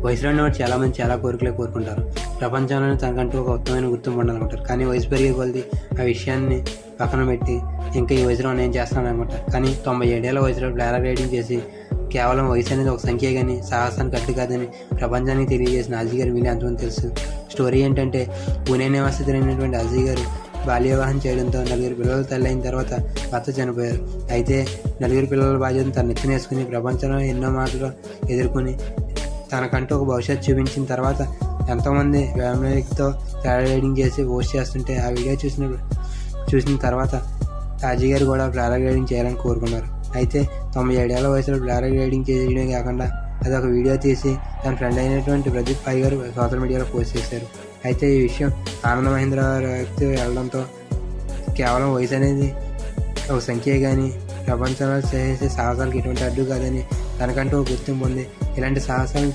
వయసులో ఉన్నవాడు చాలామంది చాలా కోరికలే కోరుకుంటారు. ప్రపంచంలోనే తనకంటూ ఒక ఉత్తమమైన గుర్తింపు ఉండాలనుకుంటారు. కానీ వయసు పెరిగే కొలది ఆ విషయాన్ని పక్కన పెట్టి ఇంకా ఈ వయసులో నేను చేస్తాను అనుకుంటారు. కానీ 97 ఏళ్ల వయసులో పారాగ్లైడింగ్ చేసి కేవలం వయసు అనేది ఒక సంఖ్య కానీ సాహసానికి అడ్డు కాదని ప్రపంచానికి తెలియజేసిన అజయ్ గారి విలువ ఎంతమంది తెలుసు. స్టోరీ ఏంటంటే, పూణే నివాసితులైనటువంటి అజయ్ గారు బాల్య వివాహం చేయడంతో 4 పిల్లలు తల్లి అయిన తర్వాత భర్త చనిపోయారు. అయితే 4 పిల్లల బాధ్యతను తను నెత్తినేసుకుని ప్రపంచంలో ఎన్నో మాటలు ఎదుర్కొని తనకంటూ ఒక భవిష్యత్తు చూపించిన తర్వాత ఎంతోమంది ఫ్యామిలీతో పారాగ్లైడింగ్ చేసి పోస్ట్ చేస్తుంటే ఆ వీడియో చూసిన తర్వాత అజయ్ గారు కూడా పారాగ్లైడింగ్ చేయాలని కోరుకున్నారు. అయితే 97 ఏళ్ల వయసులో పారాగ్లైడింగ్ చేయడమే కాకుండా అది ఒక వీడియో తీసి తన ఫ్రెండ్ అయినటువంటి ప్రదీప్ పై గారు సోషల్ మీడియాలో పోస్ట్ చేశారు. అయితే ఈ విషయం ఆనంద మహేంద్ర వ్యక్తి వెళ్ళడంతో కేవలం వయసు అనేది ఒక సంఖ్య కానీ ప్రపంచంలో చేసే సాహసాలకు ఎటువంటి అడ్డు కాదని తనకంటూ ఒక గుర్తింపు ఉంది. ఇలాంటి సాహసాలను